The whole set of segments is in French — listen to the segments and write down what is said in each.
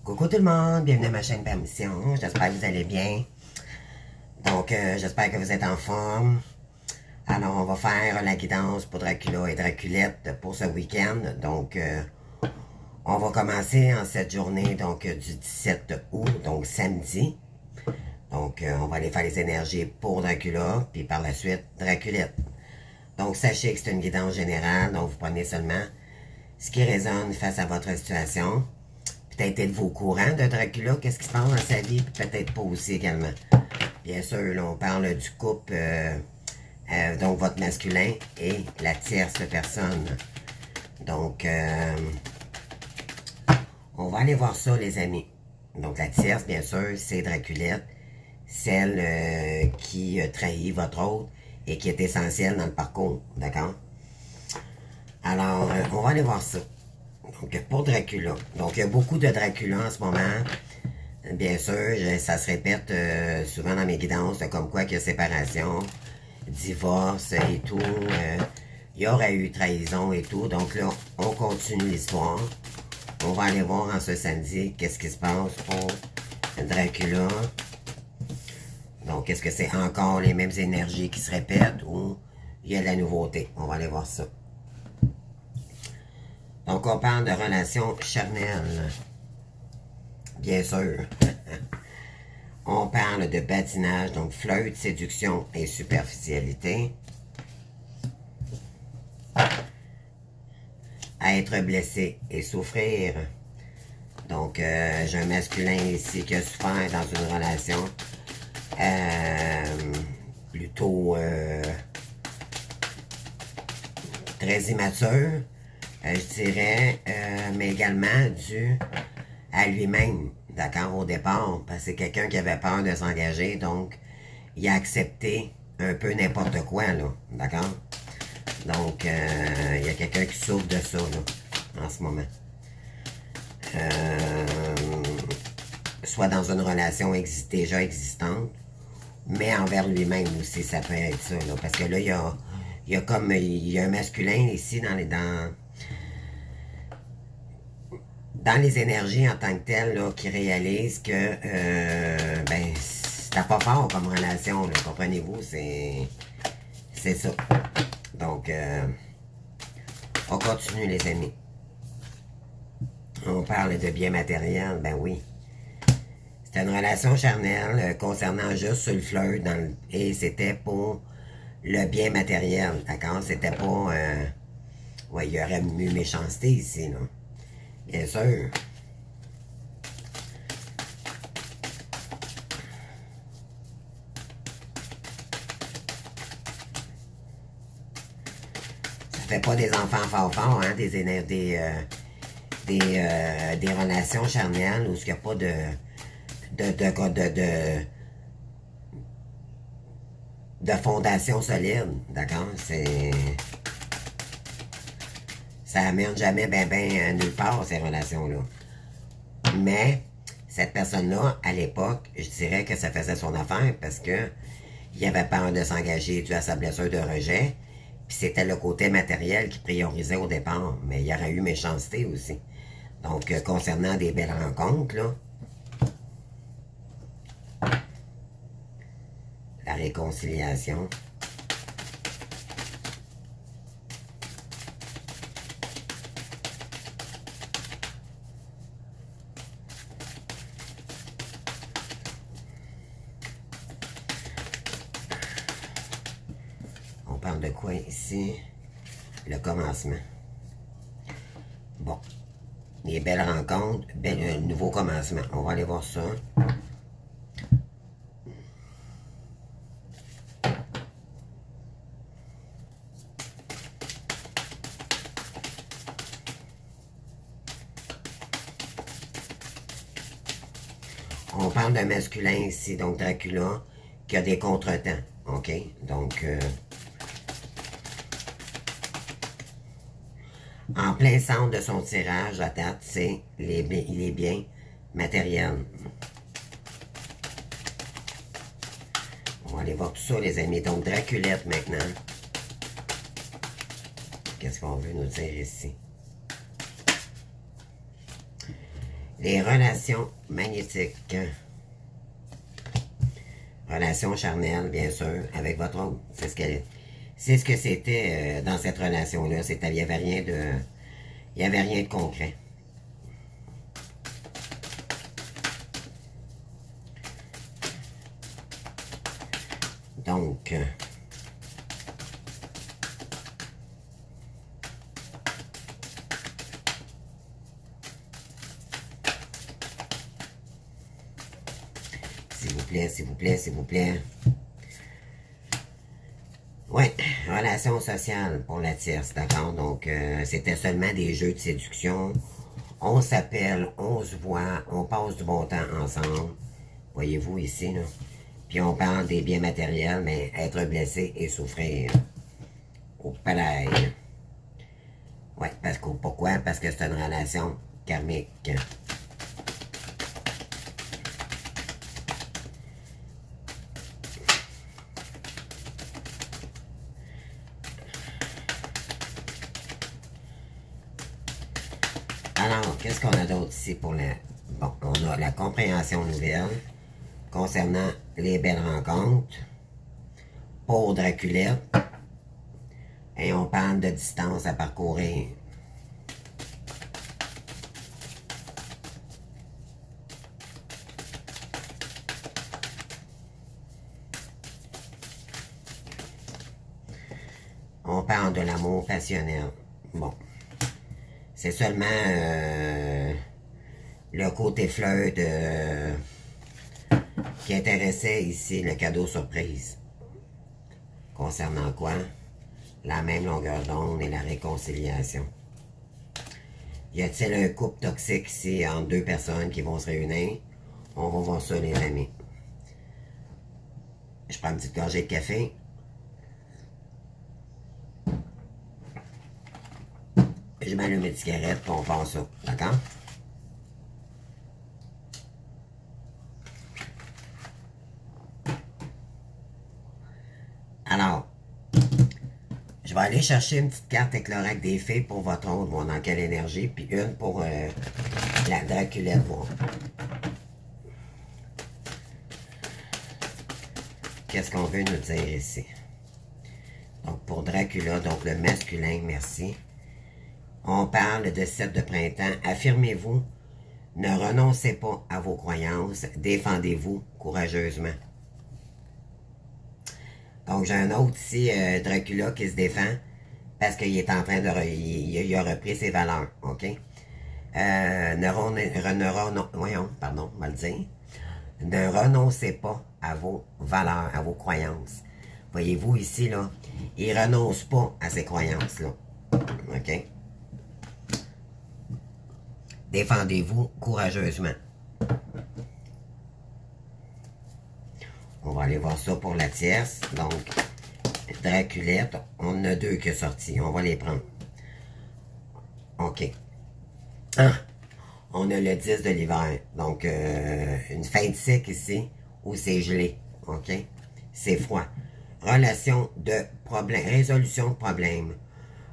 Coucou tout le monde, bienvenue à ma chaîne Permission, j'espère que vous allez bien. Donc, j'espère que vous êtes en forme. Alors, on va faire la guidance pour Dracula et Draculette pour ce week-end. Donc, on va commencer en cette journée donc du 17 août, donc samedi. Donc, on va aller faire les énergies pour Dracula, puis par la suite, Draculette. Donc, sachez que c'est une guidance générale, donc vous prenez seulement ce qui résonne face à votre situation. Peut-être êtes-vous au courant de Dracula, qu'est-ce qui se passe dans sa vie, puis peut-être pas aussi également. Bien sûr, là, on parle du couple, donc votre masculin et la tierce personne. Donc, on va aller voir ça, les amis. Donc, la tierce, bien sûr, c'est Draculette, celle qui trahit votre autre et qui est essentielle dans le parcours, d'accord? Alors, on va aller voir ça. Donc, pour Dracula. Donc, il y a beaucoup de Dracula en ce moment. Bien sûr, ça se répète souvent dans mes guidances, comme quoi qu'il y a séparation, divorce et tout. Il y aurait eu trahison et tout. Donc là, on continue l'histoire. On va aller voir en ce samedi qu'est-ce qui se passe pour Dracula. Donc, est-ce que c'est encore les mêmes énergies qui se répètent ou il y a de la nouveauté? On va aller voir ça. Donc, on parle de relations charnelles. Bien sûr. On parle de badinage, donc flirt, séduction et superficialité. À être blessé et souffrir. Donc, j'ai un masculin ici qui a souffert dans une relation plutôt très immature. Je dirais, mais également dû à lui-même, d'accord, au départ, parce que c'est quelqu'un qui avait peur de s'engager, donc il a accepté un peu n'importe quoi, là, d'accord? Donc, il y a quelqu'un qui souffre de ça, là, en ce moment. Soit dans une relation déjà existante, mais envers lui-même aussi, ça peut être ça, là, parce que là, il y a un masculin ici dans les énergies en tant que telles, là, qui réalisent que, ben, c'était pas fort comme relation, là, comprenez-vous, c'est ça. Donc, on continue, les amis. On parle de biens matériels, ben oui. C'était une relation charnelle concernant juste le flirt, et c'était pour le bien matériel, d'accord? C'était pas, ouais, il y aurait eu méchanceté ici, là. Bien sûr. Ça fait pas des enfants forts, hein, des relations charnelles où il n'y a pas de fondation solide, d'accord? Ça amène jamais nulle part, ces relations-là. Mais, cette personne-là, à l'époque, je dirais que ça faisait son affaire parce que il avait peur de s'engager dû à sa blessure de rejet. Puis c'était le côté matériel qui priorisait au départ. Mais il y aurait eu méchanceté aussi. Donc, concernant des belles rencontres, là, la réconciliation. On parle de quoi ici? Le commencement. Bon. Les belles rencontres, nouveau commencement. On va aller voir ça. On parle d'un masculin ici, donc Dracula, qui a des contretemps. OK? Donc, en plein centre de son tirage à date, c'est les biens matériels. On va aller voir tout ça, les amis. Donc, Draculette maintenant. Qu'est-ce qu'on veut nous dire ici? Les relations magnétiques. Relations charnelles, bien sûr, avec votre autre. C'est ce que c'était dans cette relation-là. Il n'y avait rien de... Il n'y avait rien de concret. Donc... s'il vous plaît, s'il vous plaît, s'il vous plaît. Oui, relation sociale pour la tierce, d'accord? Donc, c'était seulement des jeux de séduction. On s'appelle, on se voit, on passe du bon temps ensemble. Voyez-vous ici, là? Puis on parle des biens matériels, mais être blessé et souffrir. Au palais. Oui, pourquoi? Parce que c'est une relation karmique. Alors, qu'est-ce qu'on a d'autre ici pour la... Bon, on a la compréhension nouvelle concernant les belles rencontres pour Draculette. Et on parle de distance à parcourir. On parle de l'amour passionnel. Bon. C'est seulement le côté fleur qui intéressait ici, le cadeau surprise. Concernant quoi? La même longueur d'onde et la réconciliation. Y a-t-il un couple toxique ici entre deux personnes qui vont se réunir? On va voir ça, les amis. Je prends une petite gorgée de café. Je m'allume une cigarette et on passe ça. D'accord? Alors, je vais aller chercher une petite carte éclairante des fées pour votre autre, voir dans quelle énergie, puis une pour la Draculette, voir. Qu'est-ce qu'on veut nous dire ici? Donc, pour Dracula, donc le masculin, merci. On parle de 7 de printemps. Affirmez-vous, ne renoncez pas à vos croyances, défendez-vous courageusement. Donc, j'ai un autre ici, Dracula, qui se défend parce qu'il est en train de... il a repris ses valeurs, OK? Voyons, pardon, on va le dire. Ne renoncez pas à vos valeurs, à vos croyances. Voyez-vous ici, là, il renonce pas à ses croyances, là. OK? Défendez-vous courageusement. On va aller voir ça pour la tierce. Donc, Draculette, on en a 2 qui sont sortis. On va les prendre. OK. Ah, on a le 10 de l'hiver. Donc, une fin de cycle ici, où c'est gelé. OK? C'est froid. Relation de problème. Résolution de problème.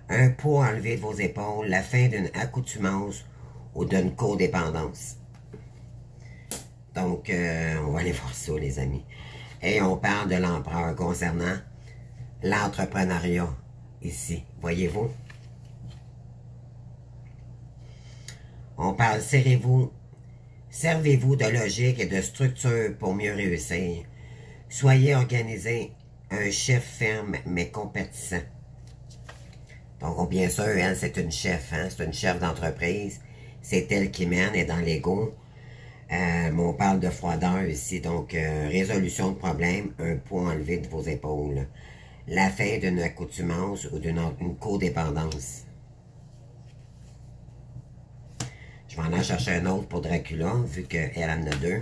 Un poids enlevé de vos épaules. La fin d'une accoutumance ou d'une codépendance. Donc, on va aller voir ça, les amis. Et on parle de l'empereur concernant l'entrepreneuriat ici. Voyez-vous? On parle, servez-vous de logique et de structure pour mieux réussir. Soyez organisé, un chef ferme mais compétissant. Donc, bien sûr, elle, c'est une chef, hein? C'est une chef d'entreprise. C'est elle qui mène et dans l'ego. Mais on parle de froideur ici, donc résolution de problème, un poids enlevé de vos épaules. La fin d'une accoutumance ou d'une codépendance. Je vais en aller chercher un autre pour Dracula, vu qu'elle en a 2.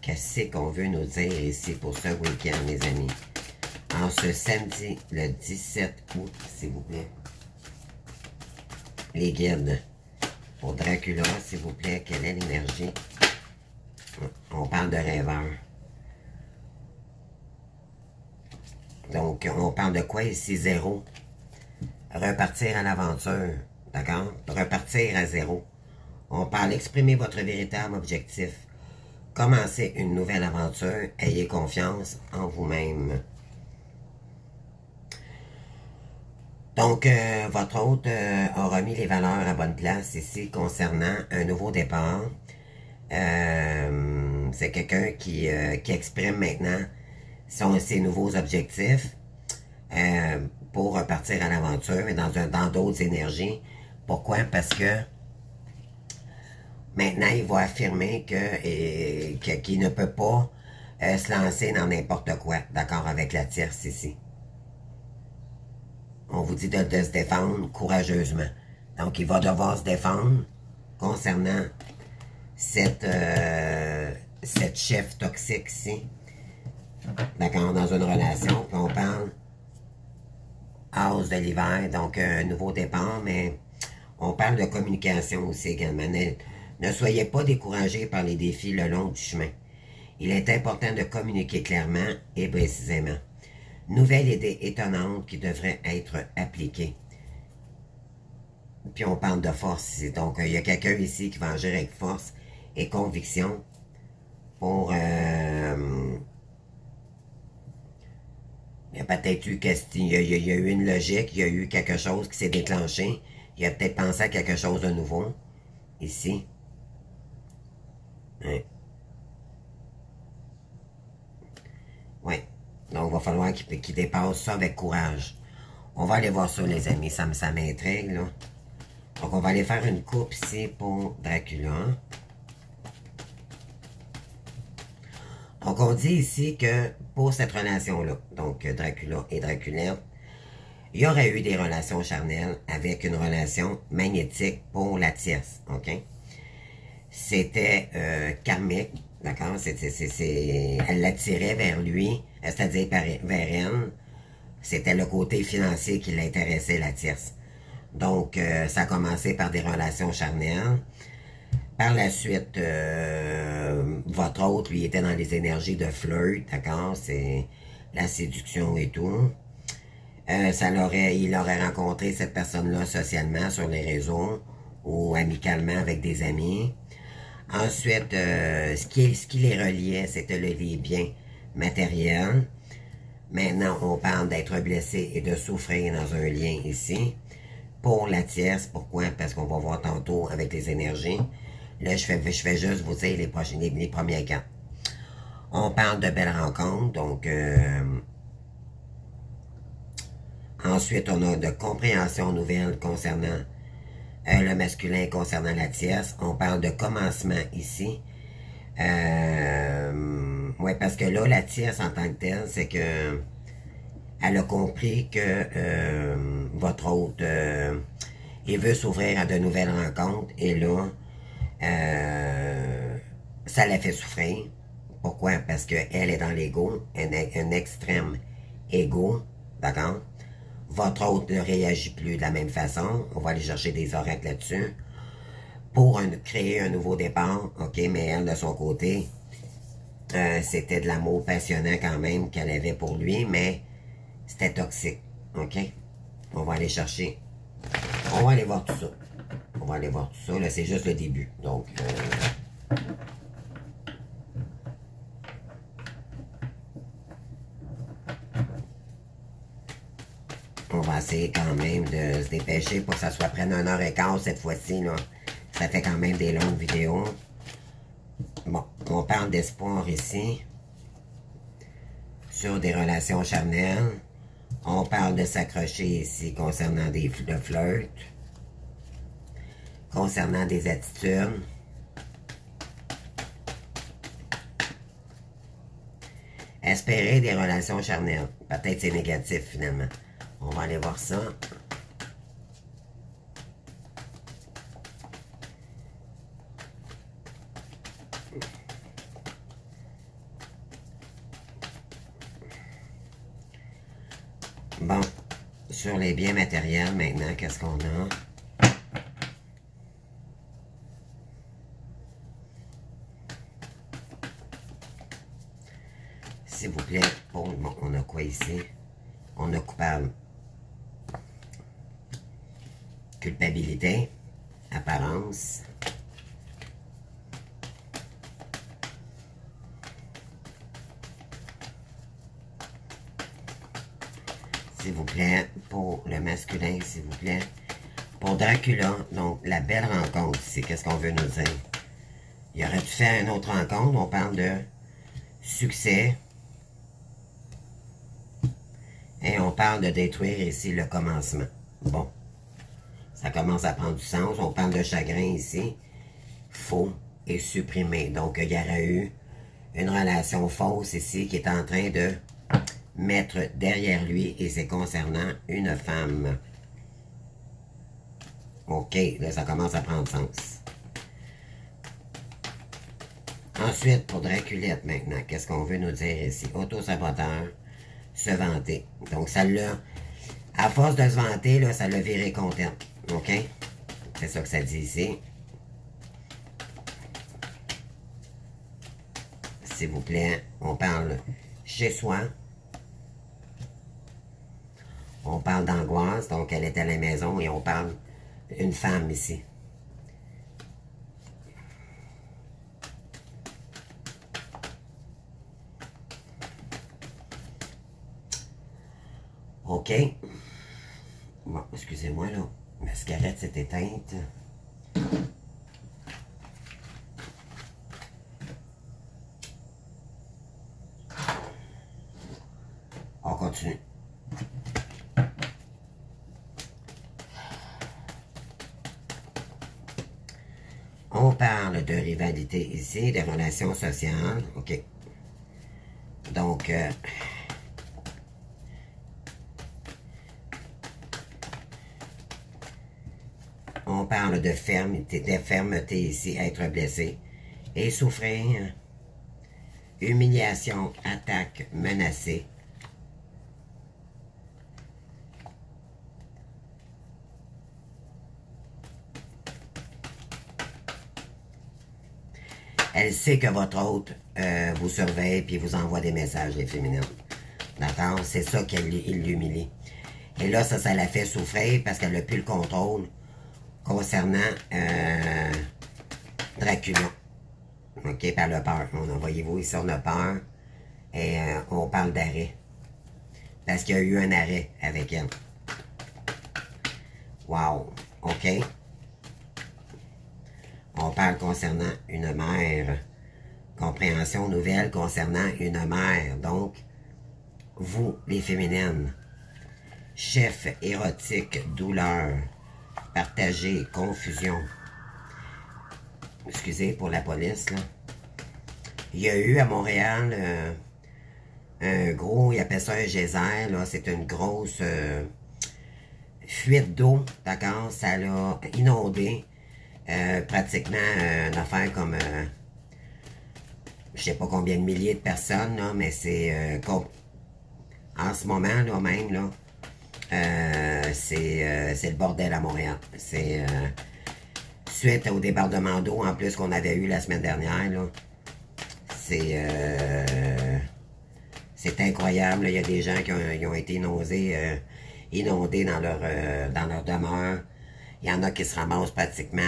Qu'est-ce qu'on veut nous dire ici pour ce week-end, les amis? En ce samedi, le 17 août, s'il vous plaît. Les guides. Pour Dracula, s'il vous plaît, quelle est l'énergie? On parle de rêveur. Donc, on parle de quoi ici? 0. Repartir à l'aventure. d'accord? Repartir à zéro. On parle d'exprimer votre véritable objectif. Commencez une nouvelle aventure. Ayez confiance en vous-même. Donc, votre hôte a remis les valeurs à bonne place ici concernant un nouveau départ. C'est quelqu'un qui exprime maintenant ses nouveaux objectifs pour repartir à l'aventure, mais dans d'autres énergies. Pourquoi? Parce que maintenant, il va affirmer qu'il ne peut pas se lancer dans n'importe quoi, d'accord, avec la tierce ici. On vous dit de se défendre courageusement. Donc, il va devoir se défendre concernant cette chef toxique ici. D'accord, dans une relation. Puis on parle As de l'hiver, donc un nouveau départ, mais on parle de communication aussi également. Ne soyez pas découragés par les défis le long du chemin. Il est important de communiquer clairement et précisément. Nouvelle idée étonnante qui devrait être appliquée. Puis on parle de force ici. Donc, il y a quelqu'un ici qui va agir avec force et conviction pour... il y a peut-être eu, il y a eu une logique, il y a eu quelque chose qui s'est déclenché. Il a peut-être pensé à quelque chose de nouveau ici. Hein? Oui. Donc, il va falloir qu'il dépasse ça avec courage. On va aller voir ça, les amis. Ça m'intrigue, là. Donc, on va aller faire une coupe ici pour Dracula. Donc, on dit ici que pour cette relation-là, donc Dracula et Draculette, il y aurait eu des relations charnelles avec une relation magnétique pour la tierce, ok? C'était karmique, d'accord? Elle l'attirait vers lui, c'est-à-dire vers elle. C'était le côté financier qui l'intéressait, la tierce. Donc, ça a commencé par des relations charnelles. Par la suite, votre autre, lui, était dans les énergies de flirt, d'accord? C'est la séduction et tout. Il aurait rencontré cette personne-là socialement sur les réseaux ou amicalement avec des amis. Ensuite, ce qui les reliait, c'était les biens matériels. Maintenant, on parle d'être blessé et de souffrir dans un lien ici. Pour la tierce, pourquoi? Parce qu'on va voir tantôt avec les énergies. Là, je fais juste vous dire les premiers cas. On parle de belles rencontres, donc... ensuite, on a de compréhension nouvelle concernant le masculin, concernant la tierce. On parle de commencement ici. Oui, parce que là, la tierce en tant que telle, c'est que elle a compris que votre hôte, il veut s'ouvrir à de nouvelles rencontres. Et là, ça la fait souffrir. Pourquoi? Parce qu'elle est dans l'ego, un extrême ego, d'accord? Votre hôte ne réagit plus de la même façon. On va aller chercher des oracles là-dessus. Pour créer un nouveau départ, ok, mais elle, de son côté, c'était de l'amour passionnant quand même qu'elle avait pour lui, mais c'était toxique, ok? On va aller chercher. On va aller voir tout ça. On va aller voir tout ça. Là, c'est juste le début. Donc, on va essayer quand même de se dépêcher pour que ça soit près d'1 heure et quart cette fois-ci, là. Ça fait quand même des longues vidéos. Bon, on parle d'espoir ici. Sur des relations charnelles. On parle de s'accrocher ici concernant de flirt. Concernant des attitudes. Espérer des relations charnelles. Peut-être c'est négatif finalement. On va aller voir ça. Bon, sur les biens matériels maintenant, qu'est-ce qu'on a? S'il vous plaît, bon, on a quoi ici? On a coupable. culpabilité, apparence. S'il vous plaît, pour le masculin, s'il vous plaît. Pour Dracula, donc la belle rencontre ici, qu'est-ce qu'on veut nous dire? Il aurait dû faire une autre rencontre, on parle de succès. Et on parle de détruire ici le commencement. Bon, ça commence à prendre du sens, on parle de chagrin ici. Faux et supprimé. Donc il y aurait eu une relation fausse ici qui est en train de mettre derrière lui et c'est concernant une femme. OK, là ça commence à prendre sens. Ensuite, pour Draculette maintenant, qu'est-ce qu'on veut nous dire ici? Auto-saboteur, se vanter. Donc ça l'a, à force de se vanter, là, ça l'a viré content. OK? C'est ça que ça dit ici. S'il vous plaît, on parle chez soi. On parle d'angoisse, donc elle est à la maison et on parle d'une femme ici. OK. Bon, excusez-moi là, ma cigarette s'est éteinte. On continue. On parle de rivalité ici, des relations sociales. OK. Donc, on parle de fermeté ici, être blessé et souffrir. Humiliation, attaque, menacée. Elle sait que votre hôte vous surveille puis vous envoie des messages, les féminines. D'accord? C'est ça qui l'humilie. Et là, ça la fait souffrir parce qu'elle n'a plus le contrôle concernant Dracula. OK? Par le peur. Voyez-vous, ici, on a peur et on parle d'arrêt. Parce qu'il y a eu un arrêt avec elle. Wow! OK? On parle concernant une mère. Compréhension nouvelle concernant une mère. Donc, vous, les féminines. Chef érotique, douleur. Partagé, confusion. Excusez pour la police, là. Il y a eu à Montréal un gros, il appelle ça un geyser, là. C'est une grosse fuite d'eau, d'accord? Ça l'a inondé. Pratiquement une affaire comme je sais pas combien de milliers de personnes là, mais c'est en ce moment là même là c'est le bordel à Montréal. C'est suite au débordement d'eau en plus qu'on avait eu la semaine dernière là. C'est incroyable là. Il y a des gens qui ont été inondés dans leur demeure. Il y en a qui se ramassent pratiquement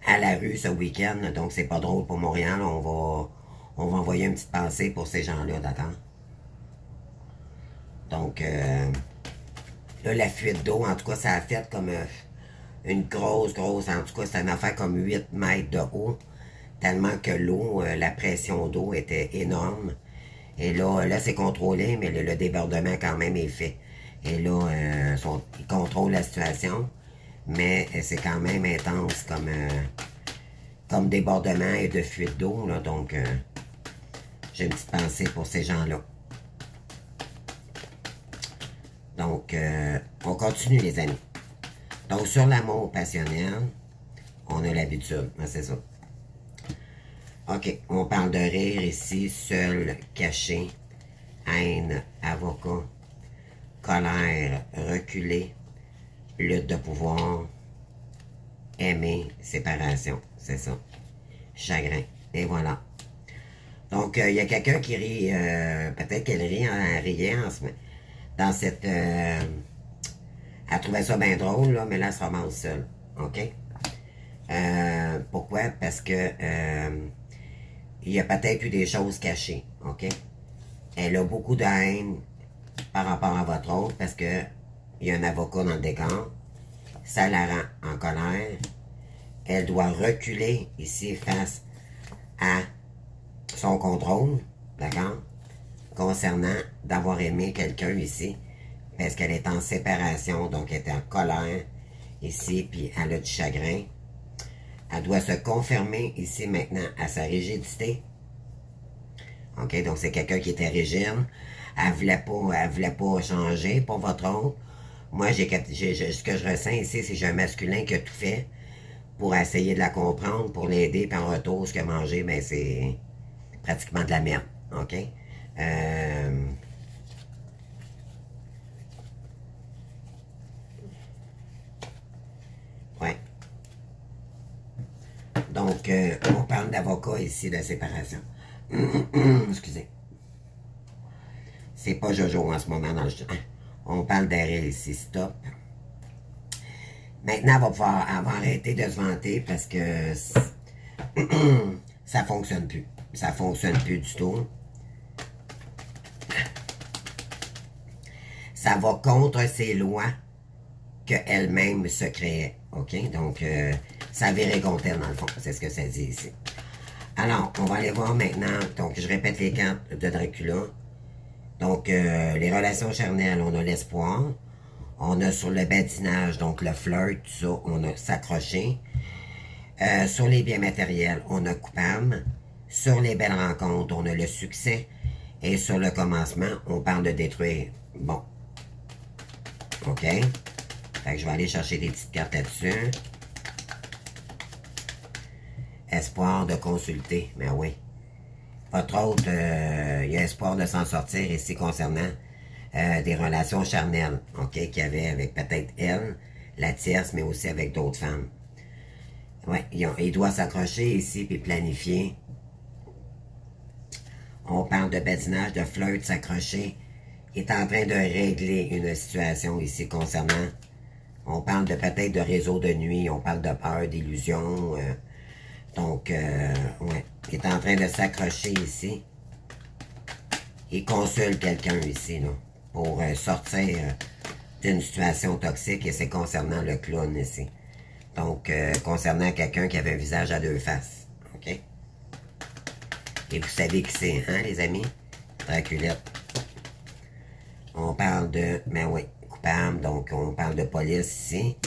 à la rue ce week-end. Donc, c'est pas drôle pour Montréal. On va envoyer une petite pensée pour ces gens-là, d'accord? Donc, là, la fuite d'eau, en tout cas, ça a fait comme une grosse, en tout cas, c'est une affaire comme 8 mètres de haut. Tellement que l'eau, la pression d'eau était énorme. Et là c'est contrôlé, mais le débordement quand même est fait. Et là, ils contrôlent la situation, mais c'est quand même intense comme débordement et de fuite d'eau. Donc, j'ai une petite pensée pour ces gens-là. Donc, on continue, les amis. Donc, sur l'amour passionnel, on a l'habitude. C'est ça. OK, on parle de rire ici, seul, caché, haine, avocat, colère, reculer, lutte de pouvoir, aimer, séparation, c'est ça. Chagrin, et voilà. Donc, il y a quelqu'un qui rit, peut-être qu'elle rit en riant dans cette Elle trouvait ça bien drôle, là, mais là, elle se ramasse seule. OK? Pourquoi? Parce que il y a peut-être eu des choses cachées. OK? Elle a beaucoup de haine par rapport à votre autre parce que il y a un avocat dans le décor. Ça la rend en colère. Elle doit reculer ici face à son contrôle, d'accord? Concernant d'avoir aimé quelqu'un ici, parce qu'elle est en séparation, donc elle est en colère ici, puis elle a du chagrin. Elle doit se confirmer ici maintenant à sa rigidité. OK, donc c'est quelqu'un qui était rigide. Elle voulait pas changer pour votre autre. Moi, ce que je ressens ici, c'est que j'ai un masculin qui a tout fait pour essayer de la comprendre, pour l'aider, puis en retour, ce qu'elle a mangé, ben c'est pratiquement de la merde. OK? Ouais. Donc, on parle d'avocat ici de séparation. Excusez. C'est pas Jojo en ce moment dans le... On parle d'arrêt ici, stop. Maintenant, elle va arrêter de se vanter parce que ça fonctionne plus. Ça fonctionne plus du tout. Ça va contre ses lois qu'elle-même se créait. OK? Donc, ça virait contre elle, dans le fond. C'est ce que ça dit ici. Alors, on va aller voir maintenant. Donc, je répète les cartes de Dracula. Donc, les relations charnelles, on a l'espoir. On a sur le badinage, donc le flirt, tout ça, on a s'accrocher. Sur les biens matériels, on a coupable. Sur les belles rencontres, on a le succès. Et sur le commencement, on parle de détruire. Bon. OK? Fait que je vais aller chercher des petites cartes là-dessus. Espoir de consulter. Mais oui. Votre autre, il y a espoir de s'en sortir ici concernant des relations charnelles, OK, qu'il y avait avec peut-être elle, la tierce, mais aussi avec d'autres femmes. Ouais, il doit s'accrocher ici puis planifier. On parle de badinage, de flirt, s'accrocher. Il est en train de régler une situation ici concernant. On parle de peut-être de réseau de nuit, on parle de peur, d'illusion. Donc, ouais, il est en train de s'accrocher ici. Il consulte quelqu'un ici, là, pour sortir d'une situation toxique, et c'est concernant le clown ici. Donc, concernant quelqu'un qui avait un visage à deux faces. OK? Et vous savez qui c'est, hein, les amis? Draculette. On parle de... Ben oui, coupable, donc on parle de police ici.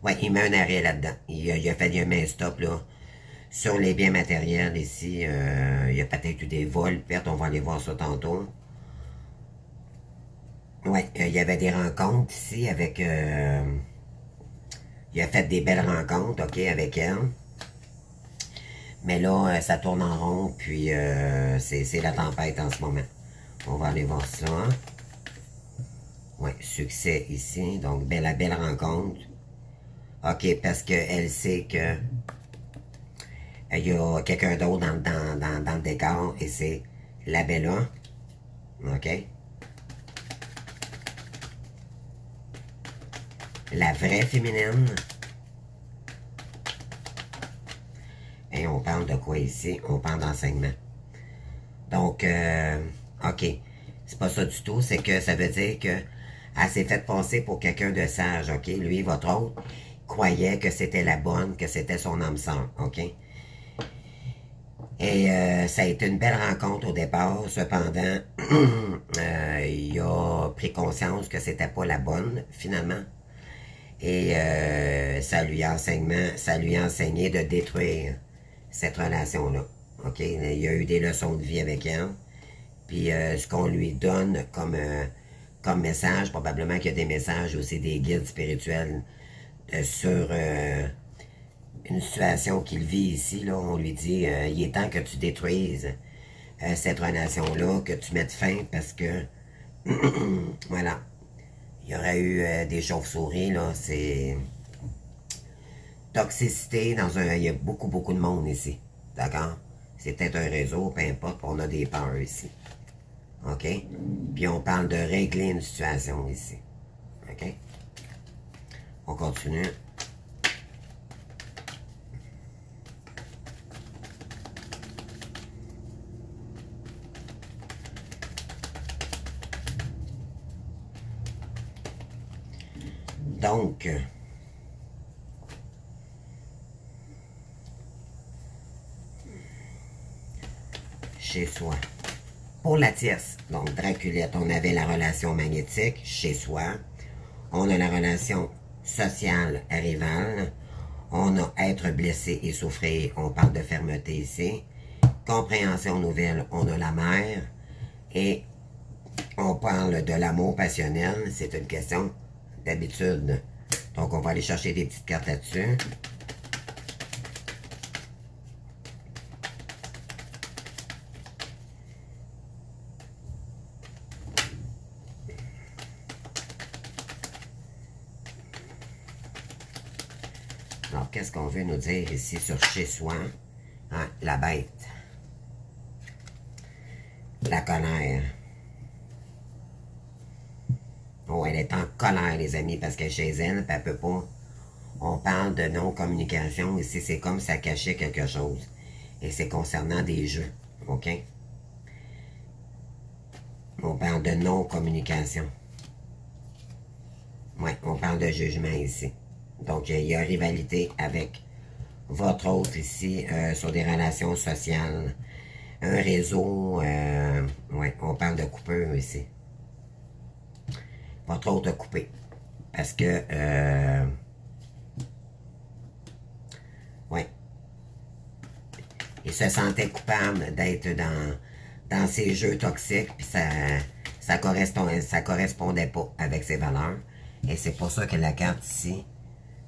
Ouais, il met un arrêt là-dedans. Il a fait un main stop, là. Sur les biens matériels, ici, il y a peut-être eu des vols, pertes, on va aller voir ça tantôt. Ouais, il y avait des rencontres ici avec... il a fait des belles rencontres, OK, avec elle. Mais là, ça tourne en rond, puis c'est la tempête en ce moment. On va aller voir ça. Ouais, succès ici, donc la belle rencontre. OK, parce qu'elle sait que il y a quelqu'un d'autre dans le décor, et c'est la Bella. OK? La vraie féminine. Et on parle de quoi ici? On parle d'enseignement. Donc, OK. C'est pas ça du tout. C'est que ça veut dire que elle s'est fait passer pour quelqu'un de sage. OK? Lui, votre autre, croyait que c'était la bonne, que c'était son âme sœur. OK? Et ça a été une belle rencontre au départ. Cependant, il a pris conscience que c'était pas la bonne, finalement. Et ça lui a enseigné de détruire cette relation-là. OK? Il y a eu des leçons de vie avec elle. Puis ce qu'on lui donne comme message, probablement qu'il y a des messages aussi, des guides spirituels sur une situation qu'il vit ici. Là, on lui dit, il est temps que tu détruises cette relation-là, que tu mettes fin, parce que, voilà, il y aurait eu des chauves-souris, là, c'est toxicité il y a beaucoup de monde ici, d'accord? C'est peut-être un réseau, peu importe, on a des peurs ici. OK? Puis on parle de régler une situation ici. OK? On continue. Donc, chez soi. Pour la tierce, donc Draculette, on avait la relation magnétique chez soi. On a la relation sociale rivale. On a être blessé et souffrir, on parle de fermeté ici. Compréhension nouvelle, on a la mère. Et on parle de l'amour passionnel, c'est une question d'habitude. Donc on va aller chercher des petites cartes là-dessus. Alors, qu'est-ce qu'on veut nous dire ici sur chez soi? Hein, la bête. La colère. Oh, elle est en colère, les amis, parce que chez elle, elle peut pas. On parle de non-communication. Ici, c'est comme ça cachait quelque chose. Et c'est concernant des jeux. OK? On parle de non-communication. Oui, on parle de jugement ici. Donc, il y a rivalité avec votre autre ici sur des relations sociales. Un réseau, ouais, on parle de coupure ici. Votre autre coupé. Parce que, ouais, il se sentait coupable d'être dans ces jeux toxiques, puis ça correspondait pas avec ses valeurs. Et c'est pour ça que la carte ici,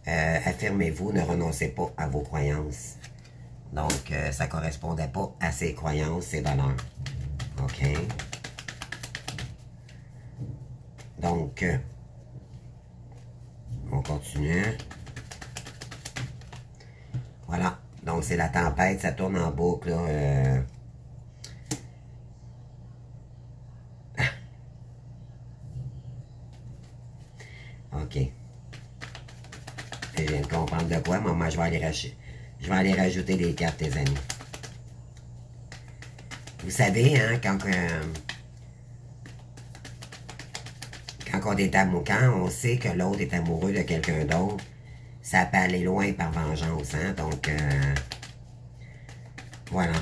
affirmez-vous, ne renoncez pas à vos croyances. Donc, ça ne correspondait pas à ses croyances, ses valeurs. OK? Donc, on continue. Voilà. Donc, c'est la tempête, ça tourne en boucle, là. OK. Je viens de comprendre de quoi, mais moi, je vais aller rajouter des cartes, les amis. Vous savez, hein, quand on sait que l'autre est amoureux de quelqu'un d'autre, ça peut aller loin par vengeance, hein, donc, voilà.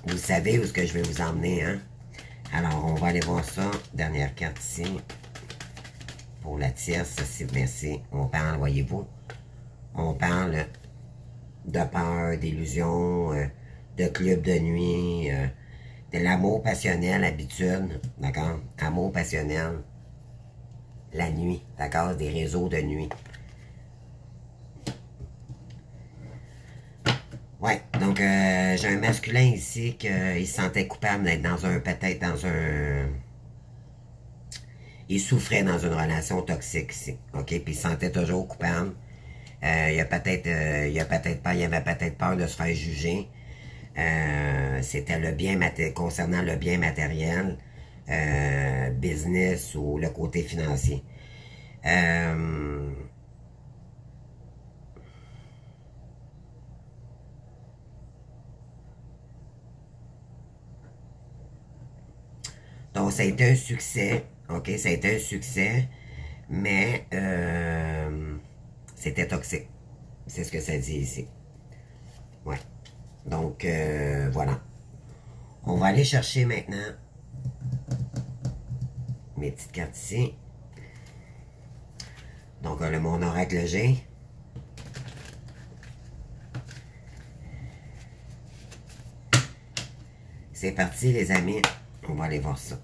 Vous savez où est-ce que je vais vous emmener, hein? Alors, on va aller voir ça. Dernière carte ici. Pour la tierce, merci. On parle, voyez-vous, on parle de peur, d'illusion, de club de nuit, de l'amour passionnel, habitude, d'accord? Amour passionnel, la nuit, d'accord? Des réseaux de nuit. Ouais, donc j'ai un masculin ici qui se sentait coupable d'être peut-être dans un... Il souffrait dans une relation toxique ici, ok? Puis il se sentait toujours coupable. Il avait peut-être peur de se faire juger. C'était le bien concernant le bien matériel, business ou le côté financier. Donc, ça a été un succès. OK, ça a été un succès. Mais c'était toxique. C'est ce que ça dit ici. Ouais. Donc, voilà. On va aller chercher maintenant mes petites cartes ici. Donc, mon oracle G. C'est parti, les amis. On va aller voir ça.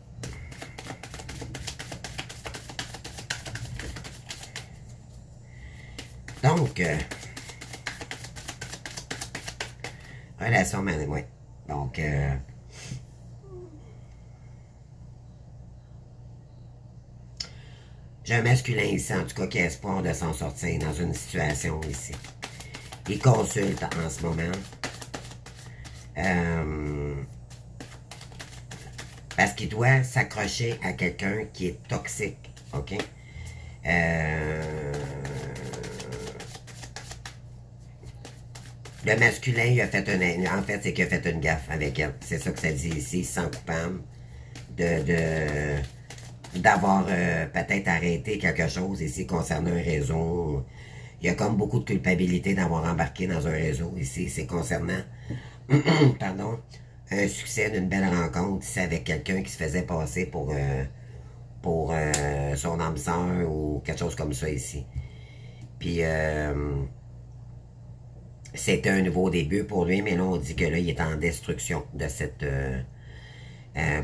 Donc, relation humaine, oui. Donc, j'ai un masculin ici, en tout cas, qui a espoir de s'en sortir dans une situation ici. Il consulte en ce moment. Parce qu'il doit s'accrocher à quelqu'un qui est toxique. OK? Le masculin, il a fait en fait, c'est qu'il a fait une gaffe avec elle. C'est ça que ça dit ici, sans coupable. D'avoir peut-être arrêté quelque chose ici concernant un réseau. Il y a comme beaucoup de culpabilité d'avoir embarqué dans un réseau ici. C'est concernant, pardon, un succès d'une belle rencontre ici avec quelqu'un qui se faisait passer pour son âme sœur ou quelque chose comme ça ici. Puis, c'était un nouveau début pour lui, mais là, on dit que là, il est en destruction de cette...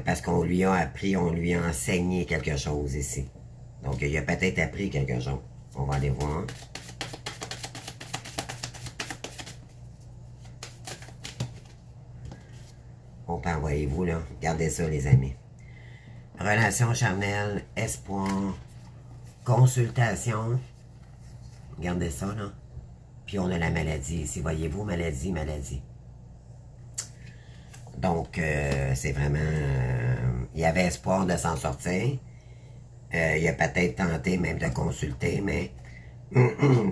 parce qu'on lui a appris, on lui a enseigné quelque chose ici. Donc, il a peut-être appris quelque chose. On va aller voir. On peut envoyer-vous, là. Regardez ça, les amis. Relation charnelle, espoir, consultation. Regardez ça, là. Puis on a la maladie ici. Voyez-vous, maladie, maladie. Donc, c'est vraiment... il y avait espoir de s'en sortir. Il a peut-être tenté même de consulter, mais...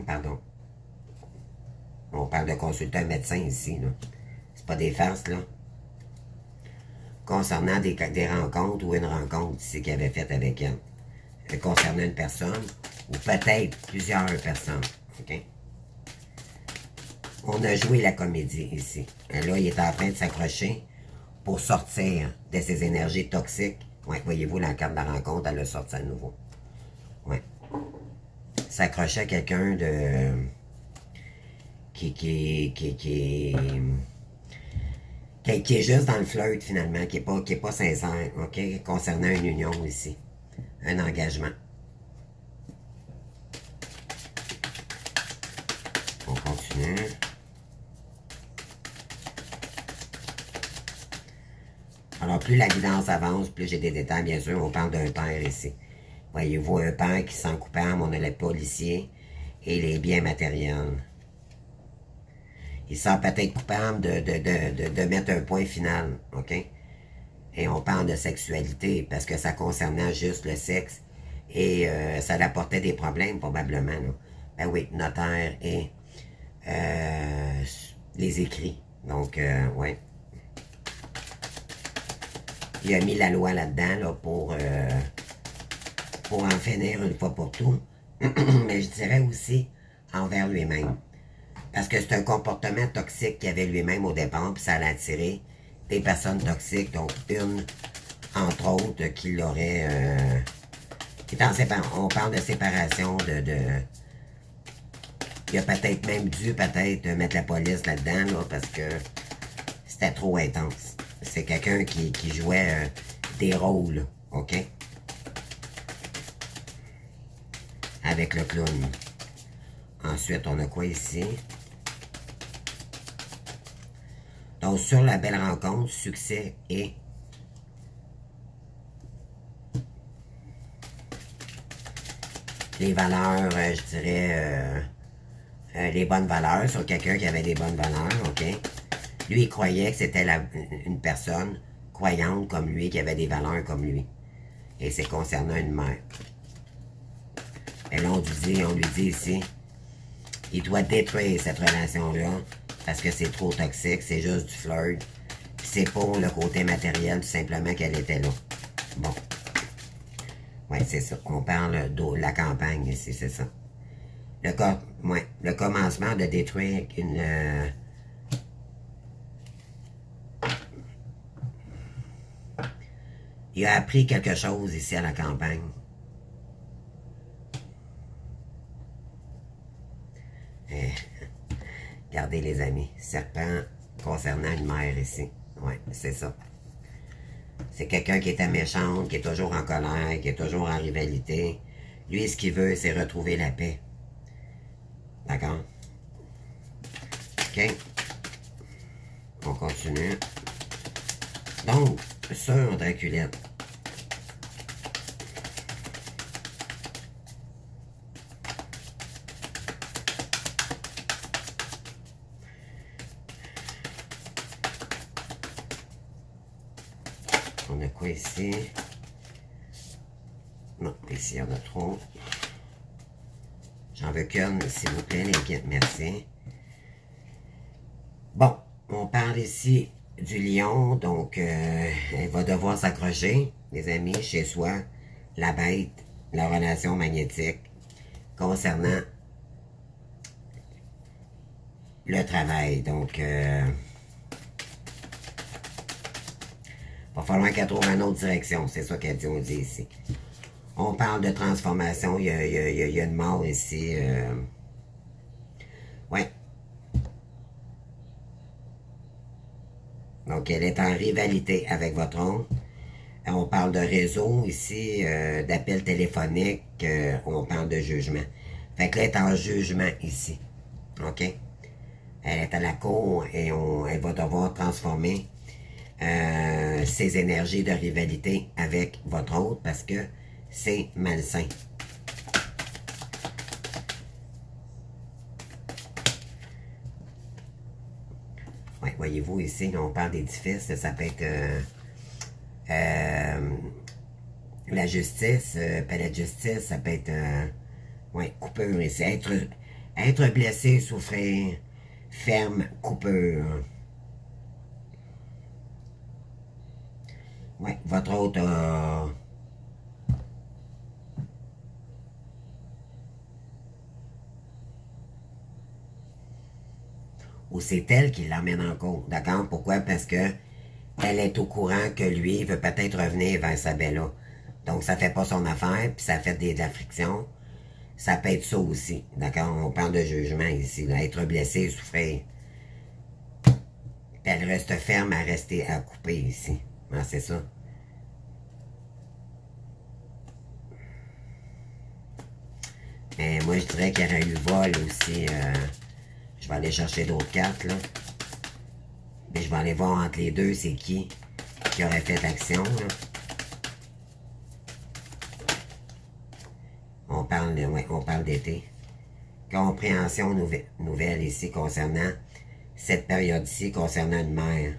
pardon. On parle de consulter un médecin ici, là. C'est pas des farces, là. Concernant des rencontres ou une rencontre ici qu'il avait faite avec elle. Concernant une personne, ou peut-être plusieurs personnes. OK? On a joué la comédie ici. Et là, il est en train de s'accrocher pour sortir de ces énergies toxiques. Ouais, voyez-vous, la carte de la rencontre, elle le sorti à nouveau. Ouais. S'accrocher à quelqu'un de... qui est juste dans le flirt, finalement, qui est pas sincère, OK? Concernant une union ici. Un engagement. On continue. Alors, plus la guidance avance, plus j'ai des détails, bien sûr. On parle d'un père ici. Voyez-vous, un père qui sent coupable, on a les policiers et les biens matériels. Il sent peut-être coupable de mettre un point final, OK? Et on parle de sexualité, parce que ça concernait juste le sexe, et ça apportait des problèmes, probablement, là. Ben oui, notaire et les écrits. Donc, ouais. Il a mis la loi là-dedans, là, pour en finir une fois pour tout. Mais je dirais aussi envers lui-même. Parce que c'est un comportement toxique qu'il avait lui-même au départ, puis ça allait attirer des personnes toxiques, donc une, entre autres, qui l'aurait... on parle de séparation, il a peut-être même dû mettre la police là-dedans, là, parce que c'était trop intense. C'est quelqu'un qui jouait des rôles, OK? Avec le clown. Ensuite, on a quoi ici? Donc, sur la belle rencontre, succès et... les valeurs, je dirais... les bonnes valeurs, sur quelqu'un qui avait des bonnes valeurs, OK? Lui, il croyait que c'était une personne croyante comme lui, qui avait des valeurs comme lui. Et c'est concernant une mère. Et là, on lui dit ici, il doit détruire cette relation-là, parce que c'est trop toxique, c'est juste du flirt. C'est pour le côté matériel, tout simplement, qu'elle était là. Bon. Ouais, c'est ça. On parle de la campagne ici, c'est ça. Le commencement de détruire une... il a appris quelque chose ici à la campagne. Regardez les amis. Serpent concernant une mère ici. Ouais, c'est ça. C'est quelqu'un qui était méchant, qui est toujours en colère, qui est toujours en rivalité. Lui, ce qu'il veut, c'est retrouver la paix. D'accord? OK? On continue. Donc, sur Draculette. ici. Non, ici, il y en a trop. J'en veux qu'une, s'il vous plaît, les guides. Merci. Bon, on parle ici du lion. Donc, elle va devoir s'accrocher, les amis, chez soi. La bête, la relation magnétique. Concernant le travail. Donc, va falloir qu'elle trouve une autre direction. C'est ça qu'elle dit, on dit ici. On parle de transformation. Il y a une mort ici. Ouais. Donc, elle est en rivalité avec votre oncle. On parle de réseau ici, d'appels téléphoniques. On parle de jugement. Fait que là, elle est en jugement ici. OK? Elle est à la cour et elle va devoir transformer ses énergies de rivalité avec votre autre parce que c'est malsain. Ouais, voyez-vous ici, on parle d'édifice, ça peut être la justice, palais de justice, ça peut être ouais, coupure ici. Être blessé, souffrir, ferme, coupure. Ouais, votre autre ou c'est elle qui l'emmène en cours, d'accord? Pourquoi? Parce que elle est au courant que lui veut peut-être revenir vers Sabella. Donc, ça fait pas son affaire, puis ça fait de la friction. Ça peut être ça aussi, d'accord? On parle de jugement ici, là. Être blessé, souffrir. Puis elle reste ferme à rester à couper ici. Ah, c'est ça. Mais moi, je dirais qu'il y aurait eu vol aussi. Je vais aller chercher d'autres cartes, là. Mais je vais aller voir entre les deux, c'est qui aurait fait action, là. Ouais, on parle d'été. Compréhension nouvelle ici concernant cette période-ci, concernant une mère.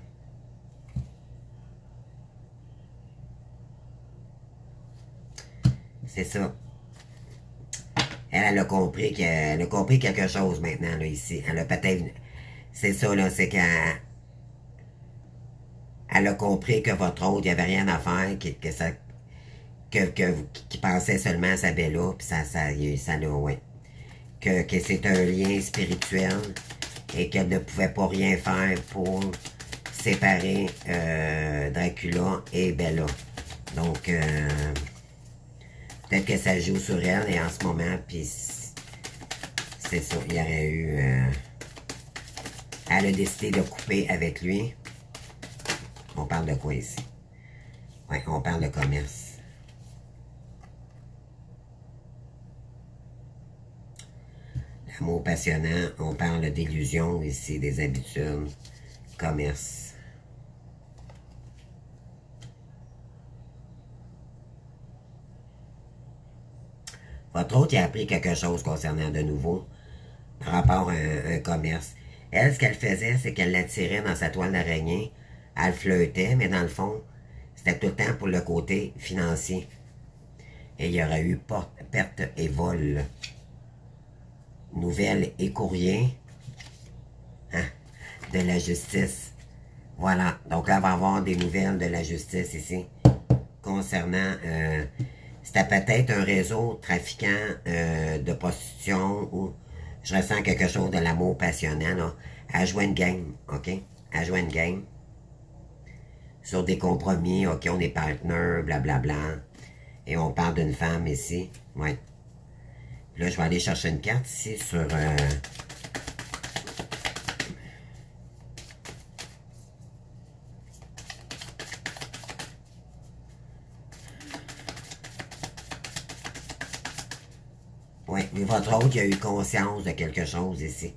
C'est ça. Elle a compris qu'elle a compris quelque chose maintenant, là, ici. Elle a peut-être... C'est ça, là, c'est qu'elle... Elle a compris que votre autre, il n'y avait rien à faire, qui pensait seulement à sa Bella, puis ça l'a, ouais. Que c'est un lien spirituel et qu'elle ne pouvait pas rien faire pour séparer Dracula et Bella. Donc, peut-être que ça joue sur elle et en ce moment, puis c'est ça, il y aurait eu... elle a décidé de couper avec lui. On parle de quoi ici? Ouais, on parle de commerce. L'amour passionnant, on parle d'illusion ici, des habitudes, commerce. Votre autre, il a appris quelque chose concernant de nouveau par rapport à un commerce. Elle, ce qu'elle faisait, c'est qu'elle l'attirait dans sa toile d'araignée. Elle flirtait, mais dans le fond, c'était tout le temps pour le côté financier. Et il y aurait eu perte et vol. Nouvelles et courrier. Hein, de la justice. Voilà. Donc là, on va avoir des nouvelles de la justice ici. Concernant... c'était peut-être un réseau trafiquant de prostitution ou je ressens quelque chose de l'amour passionnant, là. À jouer une game, OK? À jouer une game. Sur des compromis, OK, on est partner, blablabla. Et on parle d'une femme ici. Ouais. Là, je vais aller chercher une carte ici sur... Oui, mais votre autre, il a eu conscience de quelque chose ici.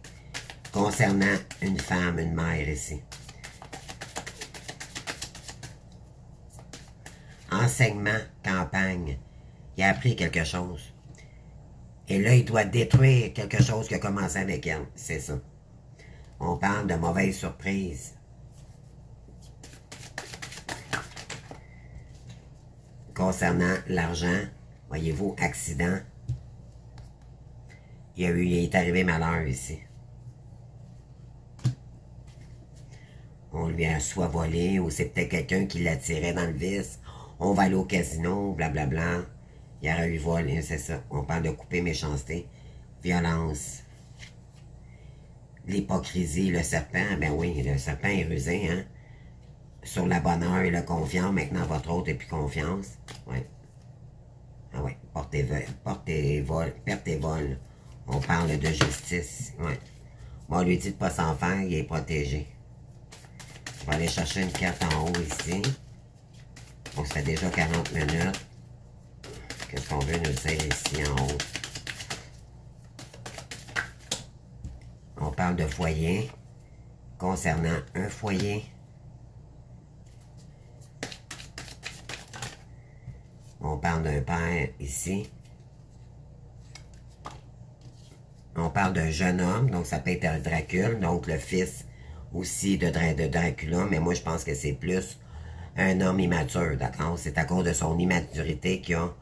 Concernant une femme, une mère ici. Enseignement, campagne. Il a appris quelque chose. Et là, il doit détruire quelque chose qui a commencé avec elle. C'est ça. On parle de mauvaise surprise. concernant l'argent, voyez-vous, accident. Il est arrivé malheur ici. On lui a soit volé, ou c'est peut-être quelqu'un qui l'attirait dans le vice. On va aller au casino, blablabla. Il y aurait eu vol, c'est ça. On parle de couper méchanceté, violence, l'hypocrisie, le serpent. Ben oui, le serpent est rusé, hein. Sur la bonne heure et la confiance, maintenant votre autre et puis confiance. Ouais. Ah ouais, perte et vol. On parle de justice. Ouais. Bon, on lui dit de ne pas s'en faire, il est protégé. On va aller chercher une carte en haut ici. Donc, ça fait déjà 40 minutes. Qu'est-ce qu'on veut nous dire ici en haut? On parle de foyer. Concernant un foyer. On parle d'un père ici. On parle d'un jeune homme, donc ça peut être un Dracule, donc le fils aussi de Dracula, mais moi je pense que c'est plus un homme immature, d'accord? C'est à cause de son immaturité qu'il a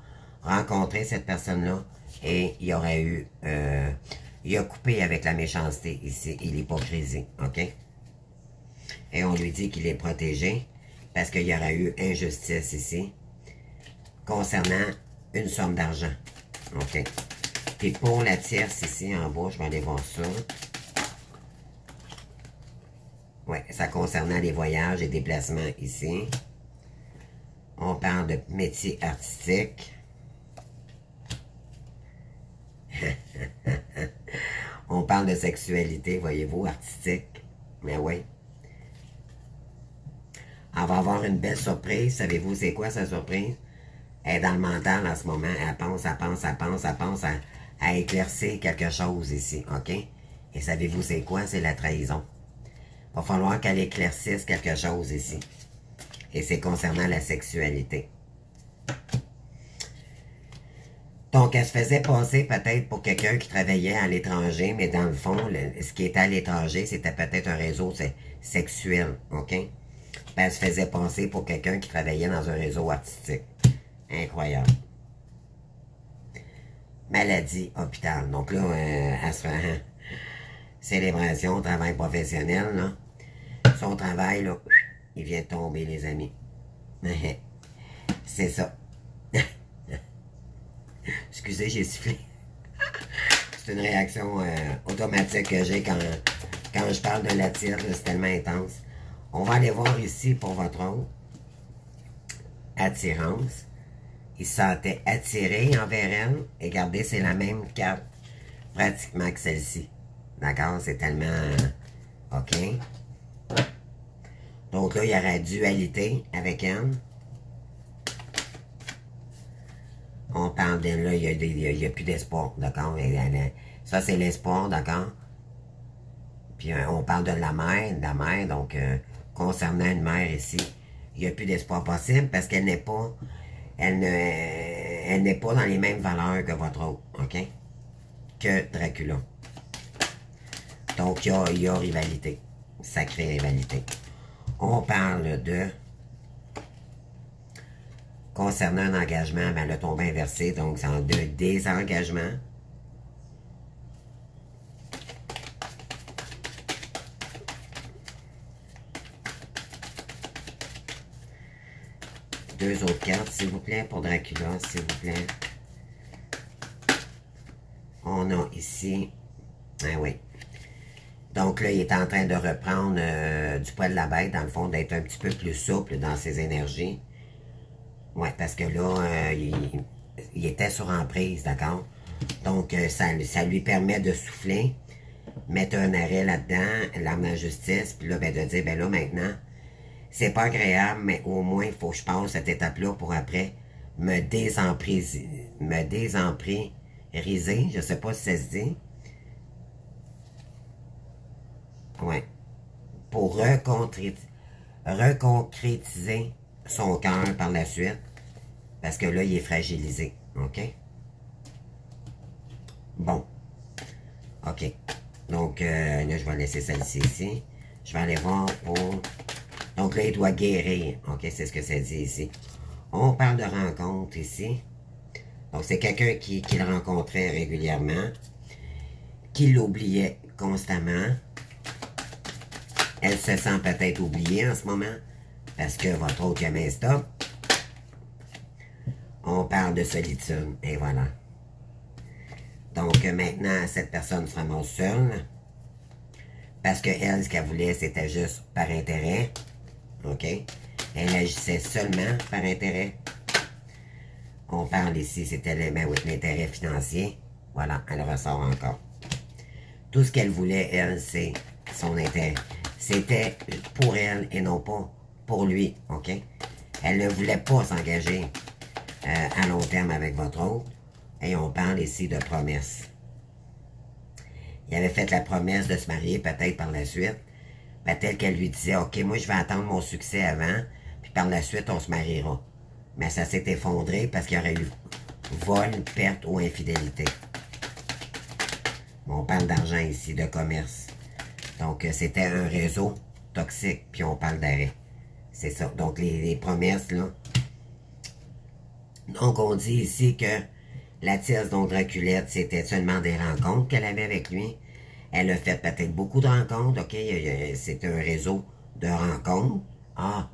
rencontré cette personne-là et il aurait eu... il a coupé avec la méchanceté ici et l'hypocrisie, ok? Et on lui dit qu'il est protégé parce qu'il y aurait eu injustice ici concernant une somme d'argent, ok? Puis pour la tierce ici en bas, je vais aller voir ça. Ouais, ça concernant les voyages et déplacements ici. On parle de métier artistique. On parle de sexualité, voyez-vous, artistique. Mais oui. On va avoir une belle surprise. Savez-vous c'est quoi sa surprise? Elle est dans le mental en ce moment. Elle pense à éclaircir quelque chose ici, ok? Et savez-vous c'est quoi? C'est la trahison. Il va falloir qu'elle éclaircisse quelque chose ici. Et c'est concernant la sexualité. Donc, elle se faisait passer peut-être pour quelqu'un qui travaillait à l'étranger, mais dans le fond, ce qui était à l'étranger, c'était peut-être un réseau sexuel, ok? Puis elle se faisait passer pour quelqu'un qui travaillait dans un réseau artistique. Incroyable. Maladie, hôpital. Donc là, elle se fait célébration, travail professionnel, là. Son travail, là, il vient de tomber, les amis. C'est ça. Excusez, j'ai sifflé. C'est une réaction automatique que j'ai quand je parle de la tire, c'est tellement intense. On va aller voir ici pour votre autre. Attirance. Il se sentait attiré envers elle. Et regardez, c'est la même carte pratiquement que celle-ci. D'accord? C'est tellement... OK? Donc là, il y aurait dualité avec elle. On parle de là, il n'y a plus d'espoir, d'accord? Ça, c'est l'espoir, d'accord? Puis on parle de la mère, donc concernant une mère ici, il n'y a plus d'espoir possible parce qu'elle n'est pas, elle n'est pas dans les mêmes valeurs que votre autre, ok? Que Dracula. Donc, il y a rivalité, sacrée rivalité. On parle de... Concernant un engagement, ben, le tombé inversé, donc c'est en deux désengagements. Deux autres cartes, s'il vous plaît, pour Dracula, s'il vous plaît. On a ici... Ah oui. Donc là, il est en train de reprendre du poil de la bête, dans le fond, d'être un petit peu plus souple dans ses énergies. Ouais, parce que là, il était sur emprise, d'accord? Donc, ça lui permet de souffler, mettre un arrêt là-dedans, l'âme de la justice, puis là, ben, de dire, ben là, maintenant, c'est pas agréable, mais au moins, il faut que je passe cette étape-là pour après me désempiriser, je sais pas si ça se dit. Ouais. Pour reconcrétiser son cœur par la suite, parce que là, il est fragilisé, ok? Bon. Ok. Donc, là, je vais laisser celle-ci ici. Je vais aller voir pour... Donc là, il doit guérir, ok? C'est ce que ça dit ici. On parle de rencontre ici. Donc, c'est quelqu'un qui le rencontrait régulièrement, qui l'oubliait constamment. Elle se sent peut-être oubliée en ce moment, parce que votre autre a mis un stop. On parle de solitude, et voilà. Donc, maintenant, cette personne se ramasse seule, parce que elle, ce qu'elle voulait, c'était juste par intérêt. OK? Elle agissait seulement par intérêt. On parle ici, c'était l'intérêt financier. Voilà, elle ressort encore. Tout ce qu'elle voulait, elle, c'est son intérêt. C'était pour elle et non pas pour lui, OK? Elle ne voulait pas s'engager à long terme avec votre autre. Et on parle ici de promesse. Il avait fait la promesse de se marier peut-être par la suite. Peut-être qu'elle lui disait, OK, moi je vais attendre mon succès avant, puis par la suite on se mariera. Mais ça s'est effondré parce qu'il y aurait eu vol, perte ou infidélité. On parle d'argent ici, de commerce. Donc, c'était un réseau toxique, puis on parle d'arrêt. C'est ça. Donc, les promesses, là. Donc, on dit ici que la tierce, donc Draculette, c'était seulement des rencontres qu'elle avait avec lui. Elle a fait peut-être beaucoup de rencontres, OK? C'est un réseau de rencontres. Ah,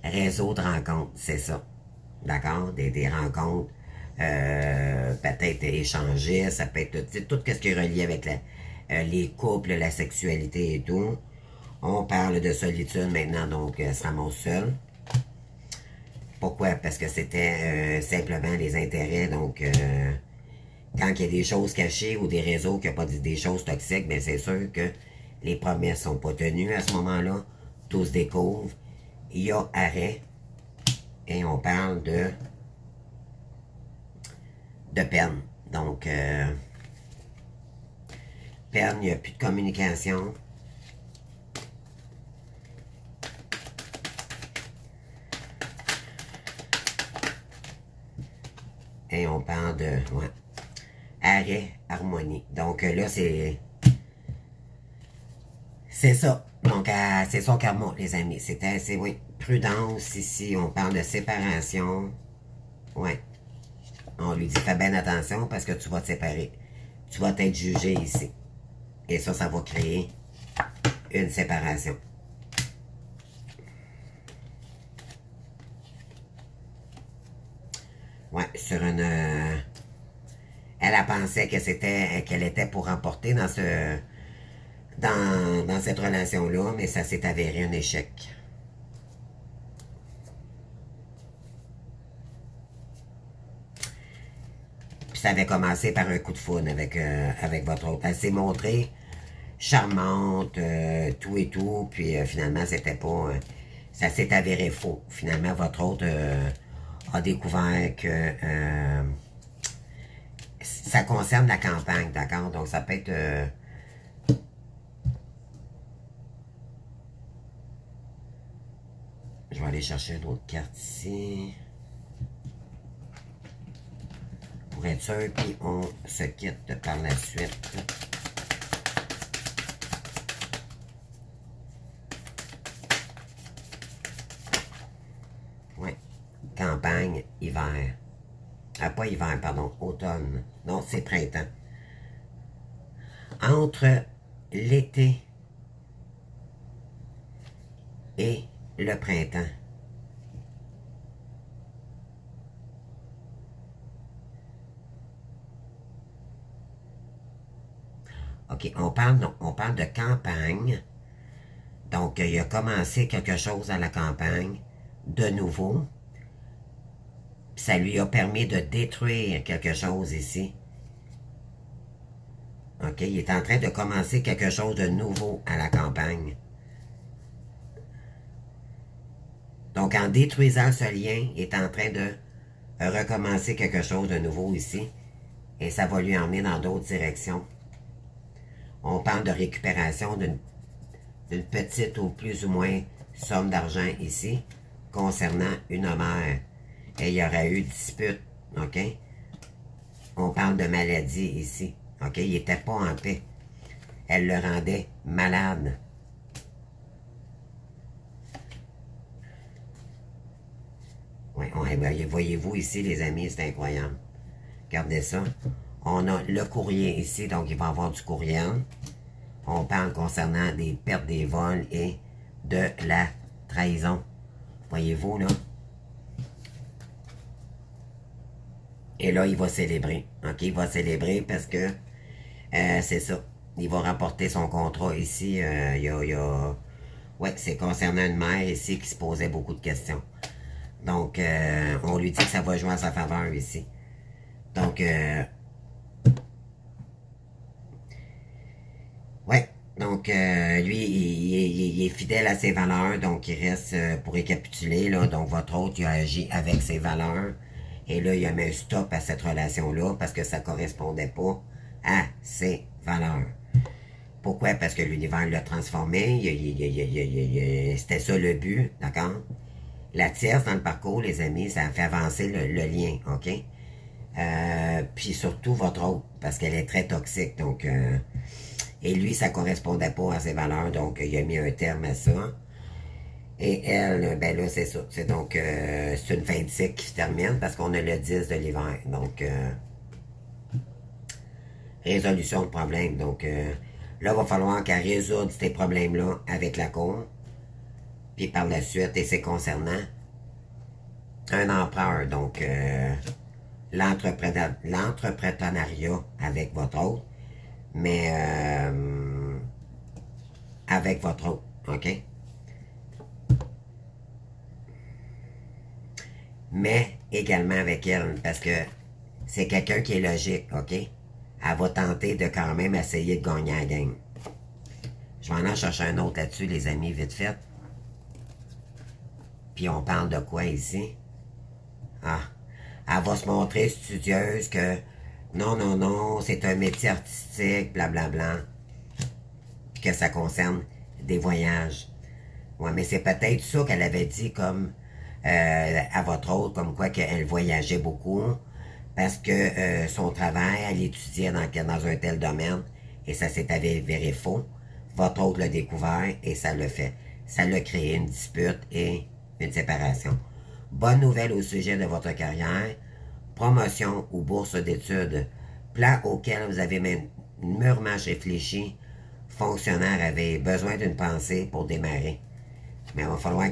réseau de rencontres, c'est ça. D'accord? Des rencontres peut-être échangées, ça peut être tout ce qui est relié avec les couples, la sexualité et tout. On parle de solitude maintenant, donc elle se ramasse seule. Pourquoi? Parce que c'était simplement les intérêts, donc quand il y a des choses cachées ou des réseaux qui n'ont pas dit des choses toxiques, bien c'est sûr que les promesses sont pas tenues à ce moment-là. Tout se découvre. Il y a arrêt. Et on parle de peine. Donc, peine, il n'y a plus de communication. Et on parle de arrêt, harmonie. Donc là, c'est ça. Donc, c'est son karma, les amis. C'est oui, prudence ici. On parle de séparation. Ouais. On lui dit, fais bien attention parce que tu vas te séparer. Tu vas être jugé ici. Et ça va créer une séparation. Ouais, sur une... elle a pensé que qu'elle était pour remporter dans dans cette relation-là, mais ça s'est avéré un échec. Puis ça avait commencé par un coup de foudre avec votre autre. Elle s'est montrée charmante, tout et tout, puis finalement, c'était pas... ça s'est avéré faux. Finalement, votre autre a découvert que ça concerne la campagne, d'accord? Donc, ça peut être... je vais aller chercher une autre carte ici. Pour être sûr, puis on se quitte par la suite. Ouais. Campagne, hiver. Ah, pas hiver, pardon, automne. Non, c'est printemps. Entre l'été et le printemps. OK, on parle de campagne. Donc, il a commencé quelque chose à la campagne, de nouveau. Ça lui a permis de détruire quelque chose ici. OK, il est en train de commencer quelque chose de nouveau à la campagne. Donc, en détruisant ce lien, il est en train de recommencer quelque chose de nouveau ici. Et ça va lui emmener dans d'autres directions. On parle de récupération d'une petite ou plus ou moins somme d'argent ici concernant une mère. Et il y aurait eu dispute, OK? On parle de maladie ici, OK? Il n'était pas en paix. Elle le rendait malade. Oui, voyez-vous ici, les amis, c'est incroyable. Regardez ça. On a le courrier ici, donc il va y avoir du courriel. On parle concernant des pertes des vols et de la trahison. Voyez-vous, là? Et là, il va célébrer. OK? Il va célébrer parce que c'est ça. Il va rapporter son contrat ici. Ouais, c'est concernant une mère ici qui se posait beaucoup de questions. Donc, on lui dit que ça va jouer à sa faveur ici. Donc, ouais. Donc, lui, il est fidèle à ses valeurs. Donc, il reste, pour récapituler, là, donc votre hôte, il a agi avec ses valeurs. Et là, il a mis un stop à cette relation-là parce que ça ne correspondait pas à ses valeurs. Pourquoi? Parce que l'univers l'a transformé. C'était ça le but, d'accord? La tierce dans le parcours, les amis, ça a fait avancer le lien, OK? Puis surtout votre hôte, parce qu'elle est très toxique. Donc, et lui, ça correspondait pas à ses valeurs, donc il a mis un terme à ça. Et elle, ben là, c'est ça. C'est donc, c'est une fin de cycle qui se termine parce qu'on a le 10 de l'hiver. Donc, résolution de problème. Donc, là, il va falloir qu'elle résoudre ces problèmes-là avec la cour. Puis par la suite, et c'est concernant un empereur. Donc, l'entrepreneuriat avec votre autre, mais avec votre autre, OK? Mais également avec elle, parce que c'est quelqu'un qui est logique, OK? Elle va tenter de quand même essayer de gagner la game. Je vais en chercher un autre là-dessus, les amis, vite fait. Puis on parle de quoi ici? Ah, elle va se montrer studieuse que non, non, non, c'est un métier artistique, blablabla. Puis que ça concerne des voyages. Ouais, mais c'est peut-être ça qu'elle avait dit comme à votre autre, comme quoi qu'elle voyageait beaucoup, parce que son travail, elle étudiait dans un tel domaine, et ça s'est avéré faux. Votre autre l'a découvert, et ça l'a fait. Ça l'a créé une dispute et une séparation. Bonne nouvelle au sujet de votre carrière, promotion ou bourse d'études, plan auquel vous avez même mûrement réfléchi, fonctionnaire avait besoin d'une pensée pour démarrer. Mais il va falloir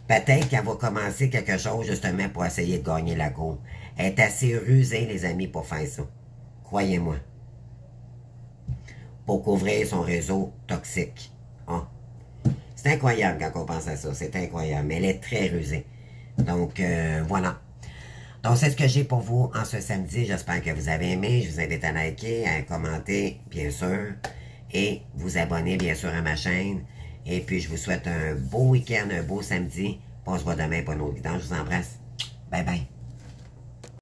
peut-être qu'elle va commencer quelque chose justement pour essayer de gagner la cour. Elle est assez rusée, les amis, pour faire ça. Croyez-moi. Pour couvrir son réseau toxique. Ah. C'est incroyable quand on pense à ça. C'est incroyable. Mais elle est très rusée. Donc, voilà. Donc, c'est ce que j'ai pour vous en ce samedi. J'espère que vous avez aimé. Je vous invite à liker, à commenter, bien sûr. Et vous abonner, bien sûr, à ma chaîne. Et puis, je vous souhaite un beau week-end, un beau samedi. On se voit demain pour une autre vidéo. Je vous embrasse. Bye bye.